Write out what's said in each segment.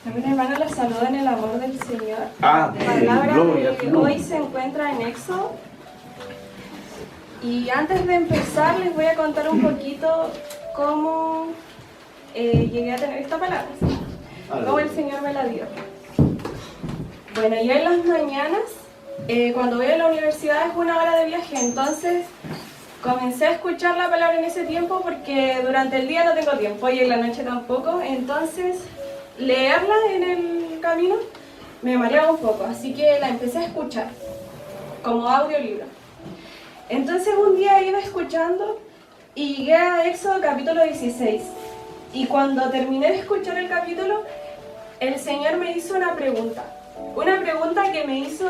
También, hermanos, los saludo en el amor del Señor. La palabra de hoy se encuentra en Éxodo. Y antes de empezar, les voy a contar un poquito cómo llegué a tener esta palabra, cómo el Señor me la dio. Bueno, yo en las mañanas, cuando voy a la universidad es 1 hora de viaje, entonces comencé a escuchar la palabra en ese tiempo porque durante el día no tengo tiempo y en la noche tampoco, entonces leerla en el camino me mareaba un poco, así que la empecé a escuchar como audiolibro. Entonces un día iba escuchando y llegué a Éxodo capítulo 16 y cuando terminé de escuchar el capítulo, el Señor me hizo una pregunta que me hizo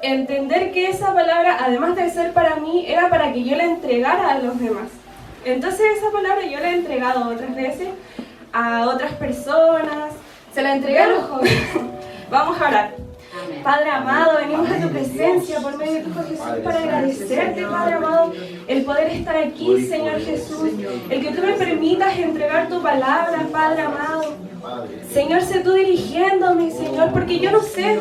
entender que esa palabra, además de ser para mí, era para que yo la entregara a los demás. Entonces esa palabra yo la he entregado otras veces a otras personas, se la entregué a los jóvenes. Vamos a orar. Amén. Padre amado, venimos a tu presencia por medio de tu Hijo Jesús para agradecerte, Padre amado, el poder estar aquí, Señor Jesús, el que tú me permitas entregar tu palabra, Padre amado. Señor, sé tú dirigiéndome, Señor, porque yo no sé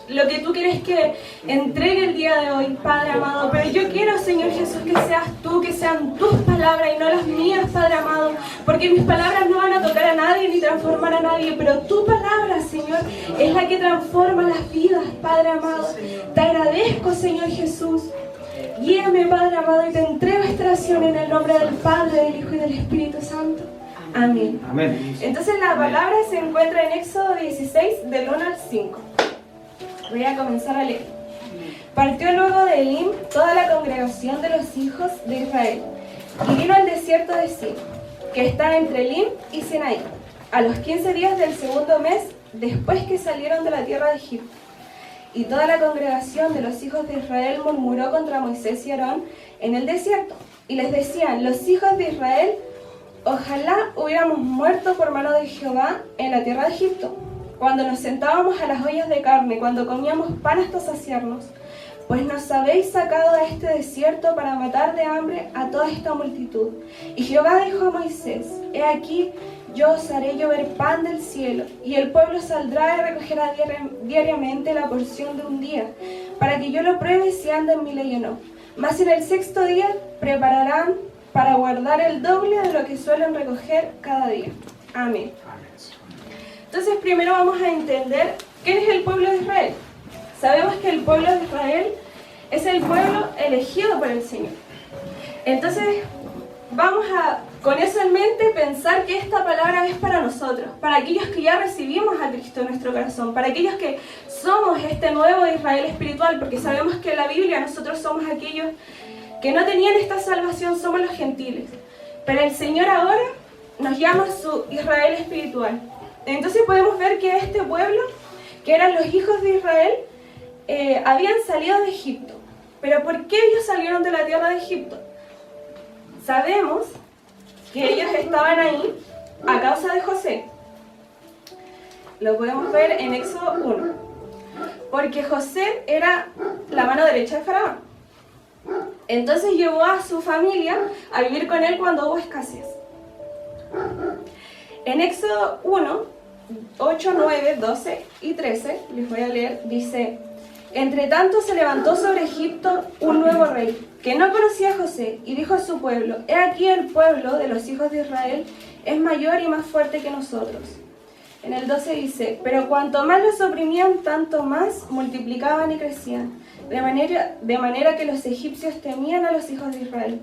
lo que tú quieres que entregue el día de hoy, Padre amado, pero yo quiero, Señor Jesús, que seas tú, que sean tus palabras y no las mías, Padre amado, porque mis palabras no van a tocar a nadie ni transformar a nadie, pero tu palabra, Señor, es la que transforma las vidas, Padre amado. Te agradezco, Señor Jesús. Guíame, Padre amado, y te entrego esta oración en el nombre del Padre, del Hijo y del Espíritu Santo. Amén. Amén. Entonces la palabra se encuentra en Éxodo 16, del 1 al 5. Voy a comenzar a leer. Partió luego de Elim toda la congregación de los hijos de Israel y vino al desierto de Sin, que está entre Elim y Sinaí, a los 15 días del segundo mes después que salieron de la tierra de Egipto. Y toda la congregación de los hijos de Israel murmuró contra Moisés y Aarón en el desierto, y les decían: los hijos de Israel, ojalá hubiéramos muerto por mano de Jehová en la tierra de Egipto, cuando nos sentábamos a las ollas de carne, cuando comíamos pan hasta saciarnos, pues nos habéis sacado a este desierto para matar de hambre a toda esta multitud. Y Jehová dijo a Moisés: he aquí, yo os haré llover pan del cielo, y el pueblo saldrá y recogerá diariamente la porción de un día, para que yo lo pruebe si anda en mi ley o no. Mas en el sexto día prepararán para guardar el doble de lo que suelen recoger cada día. Amén. Entonces primero vamos a entender quién es el pueblo de Israel. Sabemos que el pueblo de Israel es el pueblo elegido por el Señor. Entonces vamos a, con eso en mente, pensar que esta palabra es para nosotros, para aquellos que ya recibimos a Cristo en nuestro corazón, para aquellos que somos este nuevo Israel espiritual, porque sabemos que en la Biblia nosotros somos aquellos que no tenían esta salvación, somos los gentiles. Pero el Señor ahora nos llama su Israel espiritual. Entonces podemos ver que este pueblo, que eran los hijos de Israel, habían salido de Egipto. Pero ¿por qué ellos salieron de la tierra de Egipto? Sabemos que ellos estaban ahí a causa de José. Lo podemos ver en Éxodo 1. Porque José era la mano derecha de Faraón. Entonces llevó a su familia a vivir con él cuando hubo escasez. En Éxodo 1, 8, 9, 12 y 13, les voy a leer, dice: entre tanto se levantó sobre Egipto un nuevo rey, que no conocía a José, y dijo a su pueblo: he aquí el pueblo de los hijos de Israel es mayor y más fuerte que nosotros. En el 12 dice: pero cuanto más los oprimían, tanto más multiplicaban y crecían, de manera que los egipcios temían a los hijos de Israel.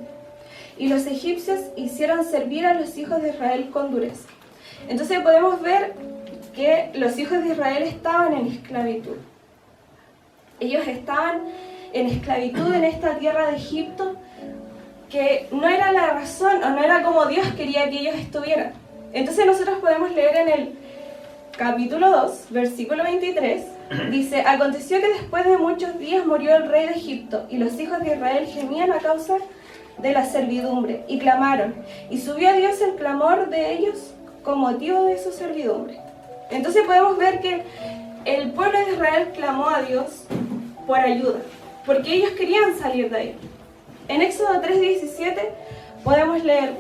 Y los egipcios hicieron servir a los hijos de Israel con dureza. Entonces podemos ver que los hijos de Israel estaban en esclavitud. Ellos estaban en esclavitud en esta tierra de Egipto, que no era la razón o no era como Dios quería que ellos estuvieran. Entonces nosotros podemos leer en el capítulo 2, versículo 23, dice: aconteció que después de muchos días murió el rey de Egipto, y los hijos de Israel gemían a causa de la servidumbre, y clamaron, y subió a Dios el clamor de ellos con motivo de su servidumbre. Entonces podemos ver que el pueblo de Israel clamó a Dios por ayuda, porque ellos querían salir de ahí. En Éxodo 3:17 podemos leer: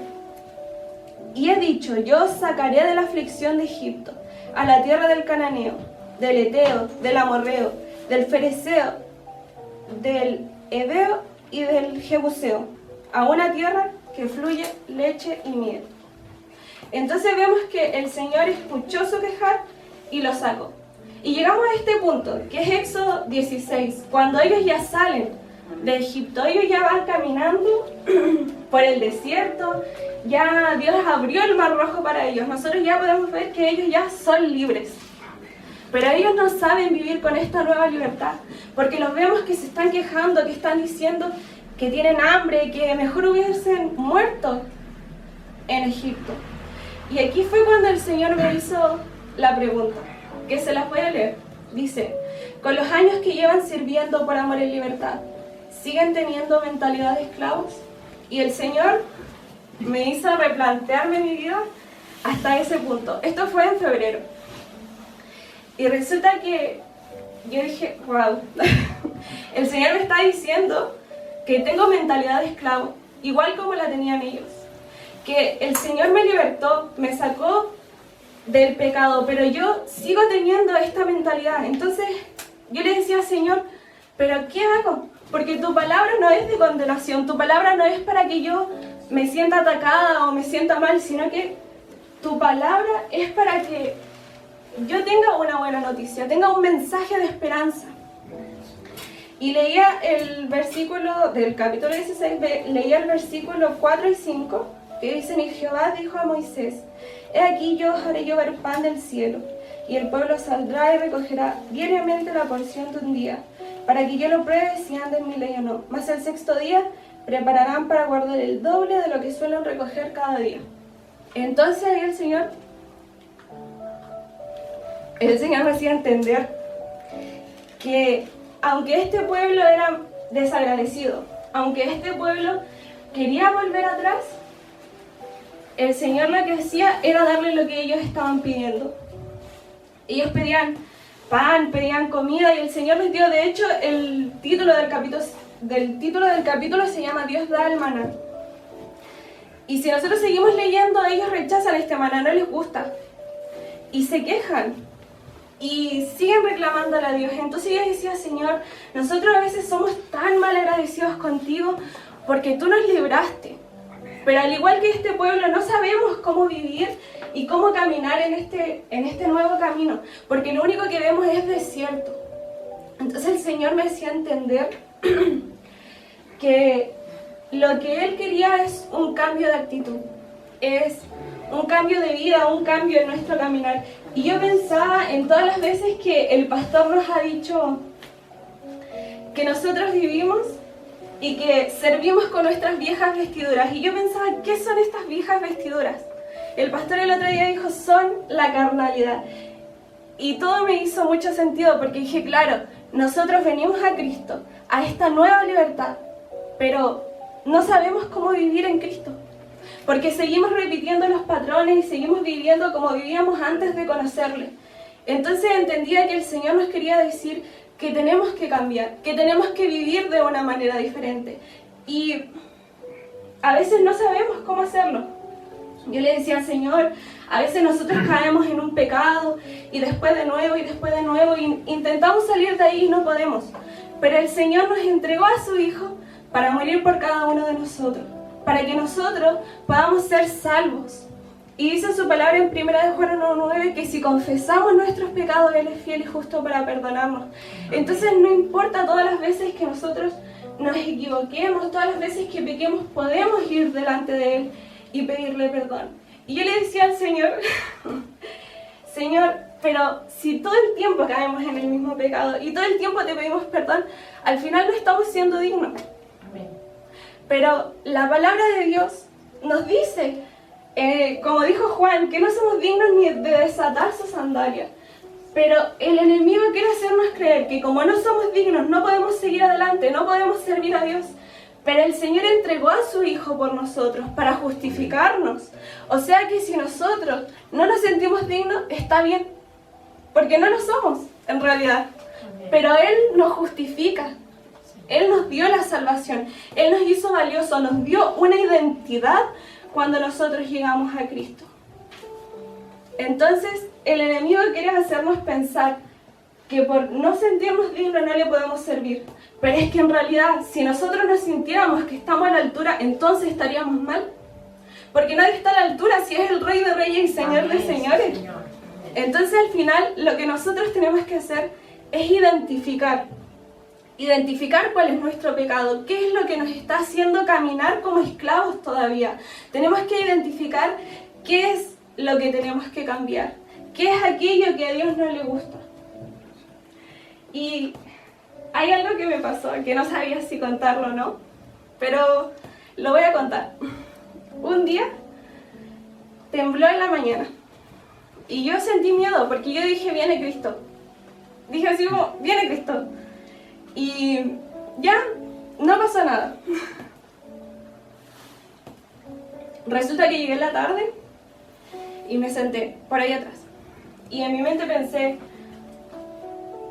y he dicho, yo os sacaré de la aflicción de Egipto, a la tierra del cananeo, del eteo, del amorreo, del fereceo, del heveo y del jebuseo, a una tierra que fluye leche y miel. Entonces vemos que el Señor escuchó su quejar y lo sacó. Y llegamos a este punto, que es Éxodo 16, cuando ellos ya salen de Egipto, ellos ya van caminando por el desierto, ya Dios abrió el mar rojo para ellos. Nosotros ya podemos ver que ellos ya son libres. Pero ellos no saben vivir con esta nueva libertad, porque los vemos que se están quejando, que están diciendo que tienen hambre, que mejor hubiesen muerto en Egipto. Y aquí fue cuando el Señor me hizo la pregunta, que se las voy a leer. Dice: con los años que llevan sirviendo por amor y libertad, ¿siguen teniendo mentalidad de esclavos? Y el Señor me hizo replantearme mi vida hasta ese punto. Esto fue en febrero. Y resulta que yo dije, wow, el Señor me está diciendo que tengo mentalidad de esclavo, igual como la tenían ellos. Que el Señor me libertó, me sacó del pecado, pero yo sigo teniendo esta mentalidad. Entonces yo le decía, Señor, ¿pero qué hago? Porque tu palabra no es de condenación, tu palabra no es para que yo me sienta atacada o me sienta mal, sino que tu palabra es para que yo tenga una buena noticia, tenga un mensaje de esperanza. Y leía el versículo del capítulo 16, leía el versículo 4 y 5, que dicen: y Jehová dijo a Moisés: he aquí yo os haré llover pan del cielo, y el pueblo saldrá y recogerá diariamente la porción de un día, para que yo lo pruebe si anda en mi ley o no. Mas el sexto día prepararán para guardar el doble de lo que suelen recoger cada día. Entonces ahí el Señor me hacía entender que aunque este pueblo era desagradecido, aunque este pueblo quería volver atrás, el Señor lo que hacía era darle lo que ellos estaban pidiendo. Ellos pedían pan, pedían comida, y el Señor les dio, de hecho, el título del capítulo se llama Dios da el maná. Y si nosotros seguimos leyendo, ellos rechazan este maná, no les gusta. Y se quejan. Y siguen reclamándole a Dios. Entonces yo decía: Señor, nosotros a veces somos tan mal agradecidos contigo porque tú nos libraste. Pero al igual que este pueblo, no sabemos cómo vivir y cómo caminar en este nuevo camino, porque lo único que vemos es desierto. Entonces el Señor me hacía entender que lo que Él quería es un cambio de actitud, es un cambio de vida, un cambio en nuestro caminar. Y yo pensaba en todas las veces que el pastor nos ha dicho que nosotros vivimos y que servimos con nuestras viejas vestiduras. Y yo pensaba, ¿qué son estas viejas vestiduras? El pastor el otro día dijo, son la carnalidad. Y todo me hizo mucho sentido, porque dije, claro, nosotros venimos a Cristo, a esta nueva libertad, pero no sabemos cómo vivir en Cristo, porque seguimos repitiendo los patrones y seguimos viviendo como vivíamos antes de conocerle. Entonces entendía que el Señor nos quería decir que tenemos que cambiar, que tenemos que vivir de una manera diferente. Y a veces no sabemos cómo hacerlo. Yo le decía al Señor, a veces nosotros caemos en un pecado y después de nuevo y intentamos salir de ahí y no podemos. Pero el Señor nos entregó a su Hijo para morir por cada uno de nosotros, para que nosotros podamos ser salvos. Y dice su palabra en 1 Juan 1:9 que si confesamos nuestros pecados, Él es fiel y justo para perdonarnos. Entonces no importa todas las veces que nosotros nos equivoquemos, todas las veces que pequemos, podemos ir delante de Él y pedirle perdón. Y yo le decía al Señor, Señor, pero si todo el tiempo caemos en el mismo pecado y todo el tiempo te pedimos perdón, al final no estamos siendo dignos. Amén. Pero la palabra de Dios nos dice, como dijo Juan, que no somos dignos ni de desatar sus sandalias. Pero el enemigo quiere hacernos creer que como no somos dignos, no podemos seguir adelante, no podemos servir a Dios. Pero el Señor entregó a su Hijo por nosotros, para justificarnos. O sea que si nosotros no nos sentimos dignos, está bien, porque no lo somos, en realidad. Pero Él nos justifica. Él nos dio la salvación. Él nos hizo valiosos, nos dio una identidad cuando nosotros llegamos a Cristo. Entonces, el enemigo quiere hacernos pensar que por no sentirnos dignos no le podemos servir. Pero es que en realidad, si nosotros nos sintiéramos que estamos a la altura, entonces estaríamos mal. Porque nadie está a la altura si es el Rey de Reyes y Señor de Señores. Entonces al final lo que nosotros tenemos que hacer es identificar cuál es nuestro pecado, qué es lo que nos está haciendo caminar como esclavos todavía. Tenemos que identificar qué es lo que tenemos que cambiar, qué es aquello que a Dios no le gusta. Y hay algo que me pasó, que no sabía si contarlo o no, pero lo voy a contar. Un día tembló en la mañana y yo sentí miedo porque yo dije, viene Cristo. Dije así como, viene Cristo. Y ya, no pasó nada. Resulta que llegué en la tarde y me senté por ahí atrás. Y en mi mente pensé,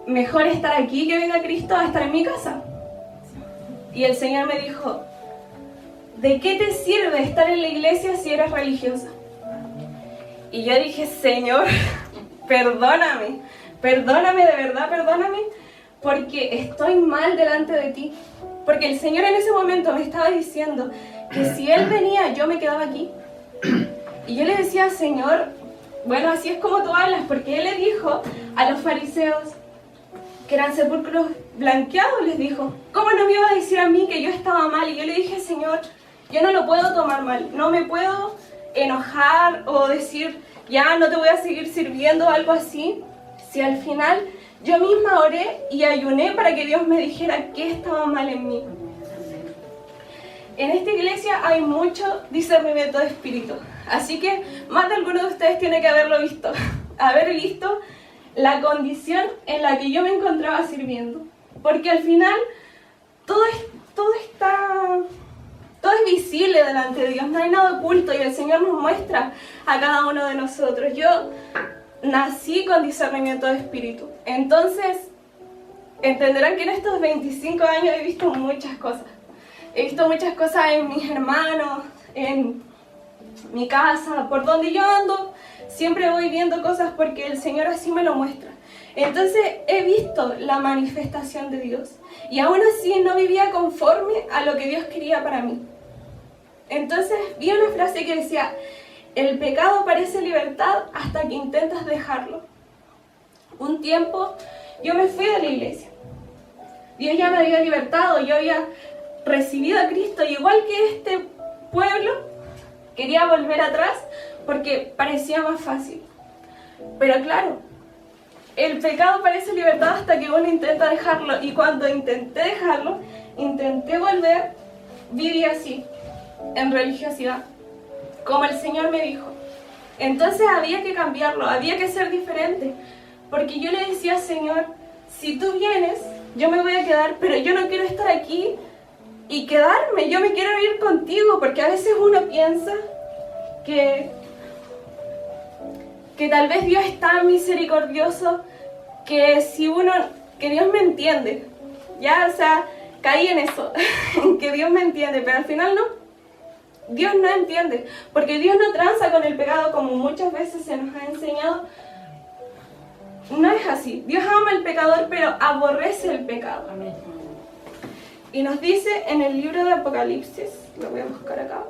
mejor estar aquí que venga Cristo a estar en mi casa. Y el Señor me dijo, ¿de qué te sirve estar en la iglesia si eres religiosa? Y yo dije, Señor, perdóname, de verdad, perdóname, porque estoy mal delante de ti. Porque el Señor en ese momento me estaba diciendo que si Él venía, yo me quedaba aquí. Y yo le decía, Señor, bueno, así es como tú hablas, porque Él le dijo a los fariseos que eran sepulcros blanqueados, les dijo, ¿cómo no me iba a decir a mí que yo estaba mal? Y yo le dije, Señor, yo no lo puedo tomar mal, no me puedo enojar o decir, ya no te voy a seguir sirviendo o algo así, si al final yo misma oré y ayuné para que Dios me dijera qué estaba mal en mí. En esta iglesia hay mucho discernimiento de espíritu, así que más de alguno de ustedes tiene que haberlo visto, haber visto la condición en la que yo me encontraba sirviendo, porque al final todo es visible delante de Dios, no hay nada oculto y el Señor nos muestra a cada uno de nosotros. Yo nací con discernimiento de espíritu, entonces entenderán que en estos 25 años he visto muchas cosas. He visto muchas cosas en mis hermanos, en mi casa, por donde yo ando, siempre voy viendo cosas porque el Señor así me lo muestra. Entonces he visto la manifestación de Dios y aún así no vivía conforme a lo que Dios quería para mí. Entonces vi una frase que decía, el pecado parece libertad hasta que intentas dejarlo. Un tiempo yo me fui de la iglesia. Dios ya me había libertado, yo había recibido a Cristo, y igual que este pueblo, quería volver atrás porque parecía más fácil. Pero claro, el pecado parece libertad hasta que uno intenta dejarlo, y cuando intenté dejarlo, intenté volver, viví así, en religiosidad, como el Señor me dijo. Entonces había que cambiarlo, había que ser diferente, porque yo le decía, Señor, si tú vienes, yo me voy a quedar, pero yo no quiero estar aquí y quedarme, yo me quiero ir contigo, porque a veces uno piensa que tal vez Dios es tan misericordioso que que Dios me entiende, ya, o sea, caí en eso, que Dios me entiende, pero al final no, Dios no entiende, porque Dios no tranza con el pecado como muchas veces se nos ha enseñado. No es así, Dios ama al pecador, pero aborrece el pecado. Amén. Y nos dice en el libro de Apocalipsis, lo voy a buscar acá,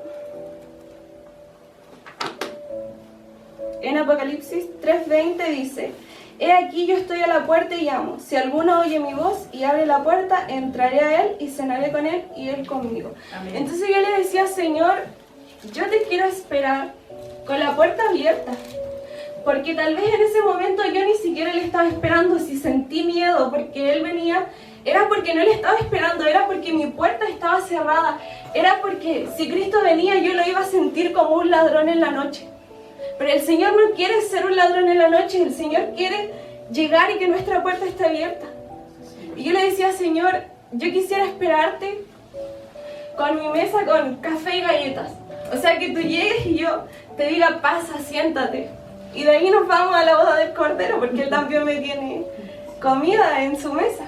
en Apocalipsis 3:20 dice, he aquí yo estoy a la puerta y llamo, si alguno oye mi voz y abre la puerta, entraré a él y cenaré con él y él conmigo. Amén. Entonces yo le decía, Señor, yo te quiero esperar con la puerta abierta, porque tal vez en ese momento yo ni siquiera le estaba esperando. Si sentí miedo porque él venía, era porque no le estaba esperando, era porque mi puerta estaba cerrada, era porque si Cristo venía yo lo iba a sentir como un ladrón en la noche. Pero el Señor no quiere ser un ladrón en la noche, el Señor quiere llegar y que nuestra puerta esté abierta. Y yo le decía, Señor, yo quisiera esperarte con mi mesa con café y galletas. O sea, que tú llegues y yo te diga, pasa, siéntate. Y de ahí nos vamos a la boda del Cordero, porque Él también me tiene comida en su mesa.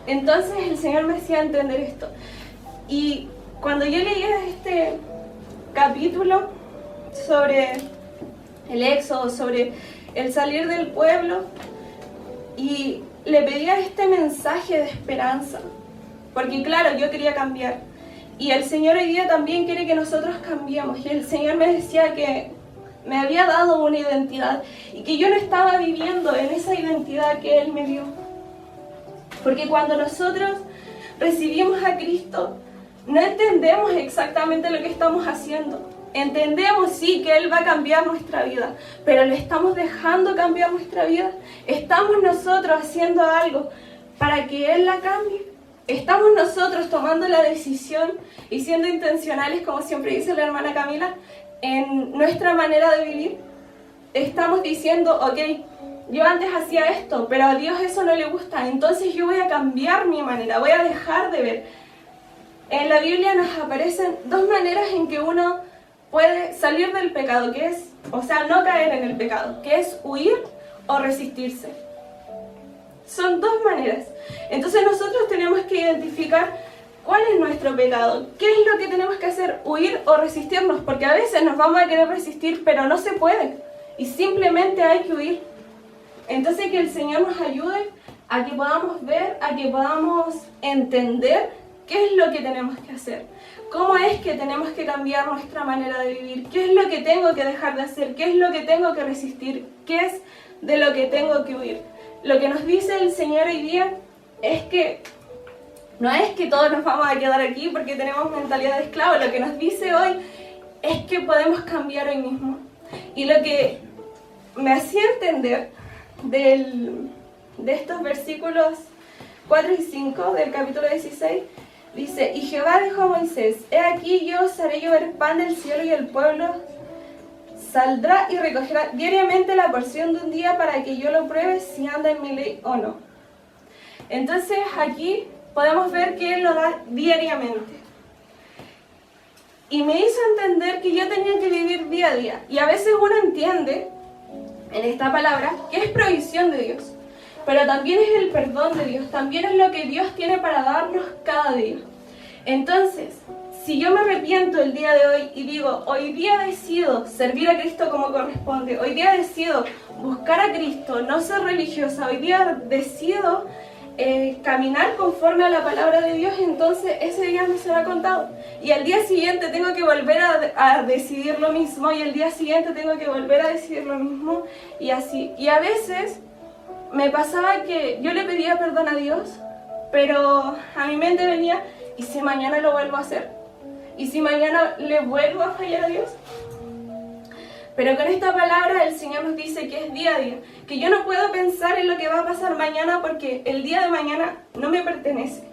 Entonces el Señor me hacía entender esto. Y cuando yo leía este capítulo sobre el Éxodo, sobre el salir del pueblo, y le pedía este mensaje de esperanza, porque claro, yo quería cambiar, y el Señor hoy día también quiere que nosotros cambiemos, y el Señor me decía que me había dado una identidad, y que yo no estaba viviendo en esa identidad que Él me dio, porque cuando nosotros recibimos a Cristo, no entendemos exactamente lo que estamos haciendo. Entendemos, sí, que Él va a cambiar nuestra vida, pero ¿le estamos dejando cambiar nuestra vida? ¿Estamos nosotros haciendo algo para que Él la cambie? ¿Estamos nosotros tomando la decisión y siendo intencionales, como siempre dice la hermana Camila, en nuestra manera de vivir? Estamos diciendo, ok, yo antes hacía esto, pero a Dios eso no le gusta, entonces yo voy a cambiar mi manera, voy a dejar de ver. En la Biblia nos aparecen dos maneras en que uno puede salir del pecado, que es, o sea, no caer en el pecado, que es huir o resistirse. Son dos maneras. Entonces nosotros tenemos que identificar cuál es nuestro pecado, qué es lo que tenemos que hacer, huir o resistirnos, porque a veces nos vamos a querer resistir, pero no se puede, y simplemente hay que huir. Entonces que el Señor nos ayude a que podamos ver, a que podamos entender qué es lo que tenemos que hacer. ¿Cómo es que tenemos que cambiar nuestra manera de vivir? ¿Qué es lo que tengo que dejar de hacer? ¿Qué es lo que tengo que resistir? ¿Qué es de lo que tengo que huir? Lo que nos dice el Señor hoy día es que no es que todos nos vamos a quedar aquí porque tenemos mentalidad de esclavo. Lo que nos dice hoy es que podemos cambiar hoy mismo. Y lo que me hacía entender de estos versículos 4 y 5 del capítulo 16, dice, y Jehová dijo a Moisés, he aquí yo os haré llover pan del cielo y el pueblo saldrá y recogerá diariamente la porción de un día para que yo lo pruebe si anda en mi ley o no. Entonces aquí podemos ver que Él lo da diariamente. Y me hizo entender que yo tenía que vivir día a día. Y a veces uno entiende en esta palabra que es provisión de Dios, pero también es el perdón de Dios, también es lo que Dios tiene para darnos cada día. Entonces, si yo me arrepiento el día de hoy y digo, hoy día decido servir a Cristo como corresponde, hoy día decido buscar a Cristo, no ser religiosa, hoy día decido caminar conforme a la palabra de Dios, entonces ese día me será contado. Y al día siguiente tengo que volver a decidir lo mismo, y el día siguiente tengo que volver a decidir lo mismo, y así. Y a veces me pasaba que yo le pedía perdón a Dios, pero a mi mente venía, ¿y si mañana lo vuelvo a hacer? ¿Y si mañana le vuelvo a fallar a Dios? Pero con esta palabra el Señor nos dice que es día a día, que yo no puedo pensar en lo que va a pasar mañana porque el día de mañana no me pertenece.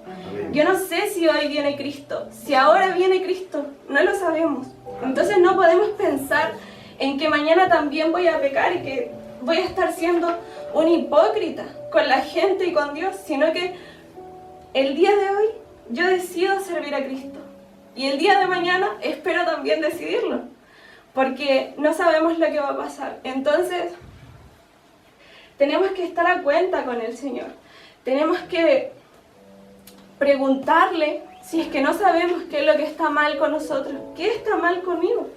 Yo no sé si hoy viene Cristo, si ahora viene Cristo, no lo sabemos. Entonces no podemos pensar en que mañana también voy a pecar y que voy a estar siendo un hipócrita con la gente y con Dios, sino que el día de hoy yo decido servir a Cristo. Y el día de mañana espero también decidirlo, porque no sabemos lo que va a pasar. Entonces, tenemos que estar a cuenta con el Señor. Tenemos que preguntarle si es que no sabemos qué es lo que está mal con nosotros. ¿Qué está mal conmigo?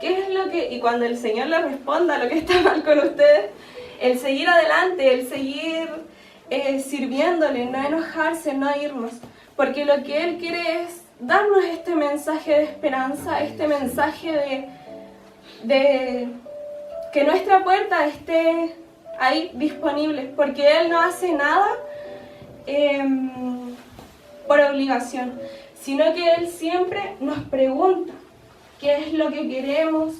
¿Qué es lo que...? Y cuando el Señor le responda lo que está mal con ustedes, el seguir adelante, el seguir sirviéndole, no enojarse, no irnos. Porque lo que Él quiere es darnos este mensaje de esperanza, este mensaje de que nuestra puerta esté ahí disponible, porque Él no hace nada por obligación, sino que Él siempre nos pregunta qué es lo que queremos,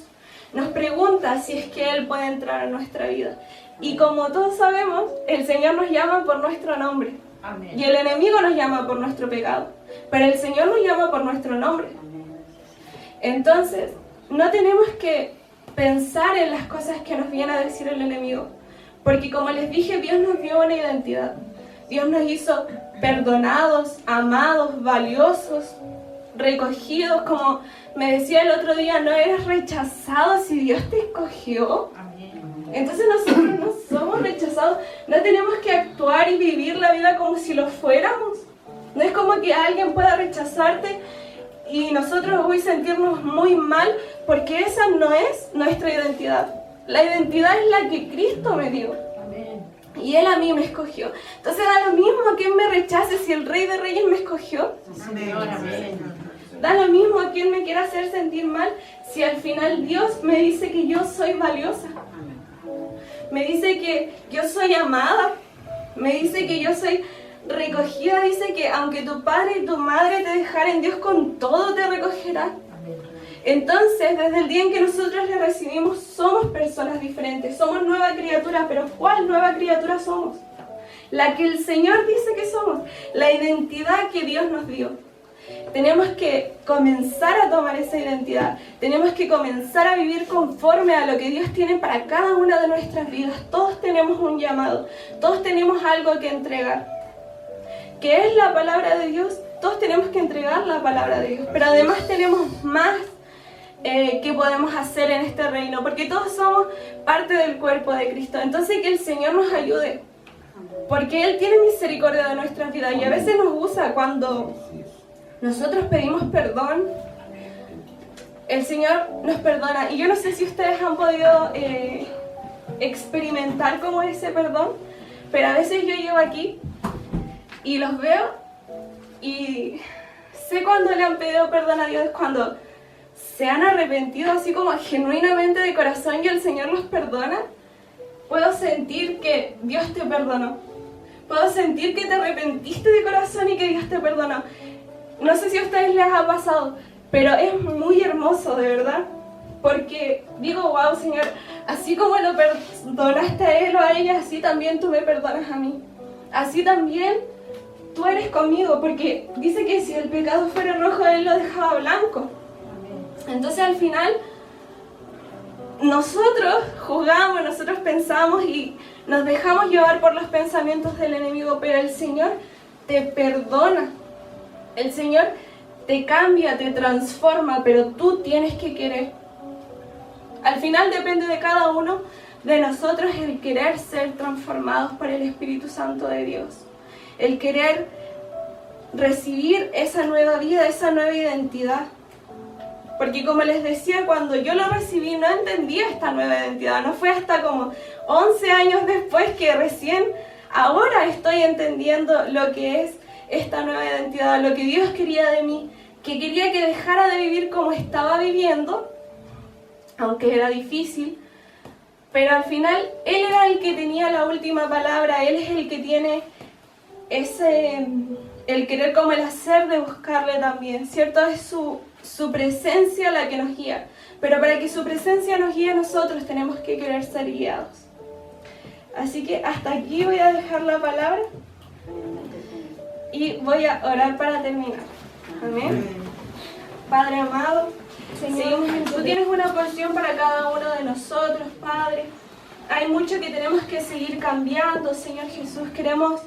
nos pregunta si es que Él puede entrar a nuestra vida. Y como todos sabemos, el Señor nos llama por nuestro nombre. Amén. Y el enemigo nos llama por nuestro pecado, pero el Señor nos llama por nuestro nombre. Entonces, no tenemos que pensar en las cosas que nos viene a decir el enemigo, porque como les dije, Dios nos dio una identidad. Dios nos hizo perdonados, amados, valiosos, recogidos. Como me decía el otro día, no eres rechazado si Dios te escogió. Entonces nosotros no somos rechazados, no tenemos que actuar y vivir la vida como si lo fuéramos. No es como que alguien pueda rechazarte y nosotros hoy sentirnos muy mal, porque esa no es nuestra identidad. La identidad es la que Cristo me dio. Y Él a mí me escogió. Entonces da lo mismo a quien me rechace si el Rey de Reyes me escogió. Da lo mismo a quien me quiera hacer sentir mal si al final Dios me dice que yo soy valiosa. Me dice que yo soy amada. Me dice que yo soy recogida. Dice que aunque tu padre y tu madre te dejaren, Dios con todo te recogerá. Entonces, desde el día en que nosotros le recibimos, somos personas diferentes, somos nueva criatura, pero ¿cuál nueva criatura somos? La que el Señor dice que somos, la identidad que Dios nos dio. Tenemos que comenzar a tomar esa identidad, tenemos que comenzar a vivir conforme a lo que Dios tiene para cada una de nuestras vidas. Todos tenemos un llamado, todos tenemos algo que entregar. ¿Qué es la palabra de Dios? Todos tenemos que entregar la palabra de Dios, pero además tenemos más que podemos hacer en este reino, porque todos somos parte del cuerpo de Cristo. Entonces que el Señor nos ayude, porque Él tiene misericordia de nuestras vidas y a veces nos usa cuando nosotros pedimos perdón. El Señor nos perdona, y yo no sé si ustedes han podido experimentar como ese perdón, pero a veces yo llego aquí y los veo y sé cuando le han pedido perdón a Dios, cuando se han arrepentido así como genuinamente de corazón y el Señor los perdona. Puedo sentir que Dios te perdonó. Puedo sentir que te arrepentiste de corazón y que Dios te perdonó. No sé si a ustedes les ha pasado, pero es muy hermoso, de verdad. Porque digo, wow, Señor, así como lo perdonaste a él o a ella, así también tú me perdonas a mí. Así también tú eres conmigo, porque dice que si el pecado fuera rojo, Él lo dejaba blanco. Entonces al final nosotros juzgamos, nosotros pensamos y nos dejamos llevar por los pensamientos del enemigo, pero el Señor te perdona, el Señor te cambia, te transforma, pero tú tienes que querer. Al final depende de cada uno de nosotros el querer ser transformados por el Espíritu Santo de Dios, el querer recibir esa nueva vida, esa nueva identidad. Porque como les decía, cuando yo lo recibí no entendía esta nueva identidad. No fue hasta como 11 años después que recién ahora estoy entendiendo lo que es esta nueva identidad, lo que Dios quería de mí, que quería que dejara de vivir como estaba viviendo, aunque era difícil, pero al final Él era el que tenía la última palabra. Él es el que tiene el querer como el hacer de buscarle también, ¿cierto? Es su presencia la que nos guía, pero para que su presencia nos guíe, nosotros tenemos que querer ser guiados. Así que hasta aquí voy a dejar la palabra y voy a orar para terminar. Amén. Padre amado, Señor, tú tienes una porción para cada uno de nosotros, Padre. Hay mucho que tenemos que seguir cambiando, Señor Jesús. Queremos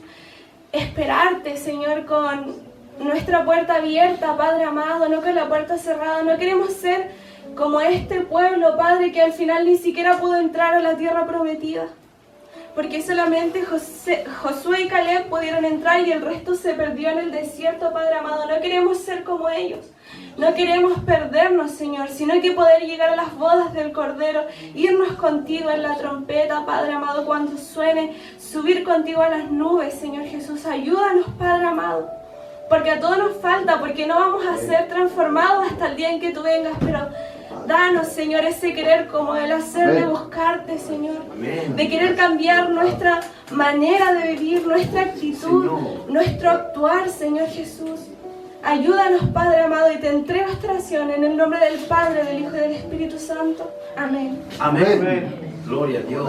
esperarte, Señor, con nuestra puerta abierta, Padre amado, no con la puerta cerrada. No queremos ser como este pueblo, Padre, que al final ni siquiera pudo entrar a la tierra prometida, porque solamente Josué y Caleb pudieron entrar y el resto se perdió en el desierto, Padre amado. No queremos ser como ellos, no queremos perdernos, Señor, sino que poder llegar a las bodas del Cordero, irnos contigo en la trompeta, Padre amado, cuando suene, subir contigo a las nubes, Señor Jesús. Ayúdanos, Padre amado, porque a todos nos falta, porque no vamos a ser transformados hasta el día en que tú vengas, pero danos, Señor, ese querer como el hacer de buscarte, Señor, de querer cambiar nuestra manera de vivir, nuestra actitud, nuestro actuar, Señor Jesús. Ayúdanos, Padre amado, y te entrego esta oración en el nombre del Padre, del Hijo y del Espíritu Santo. Amén. Amén. Gloria a Dios.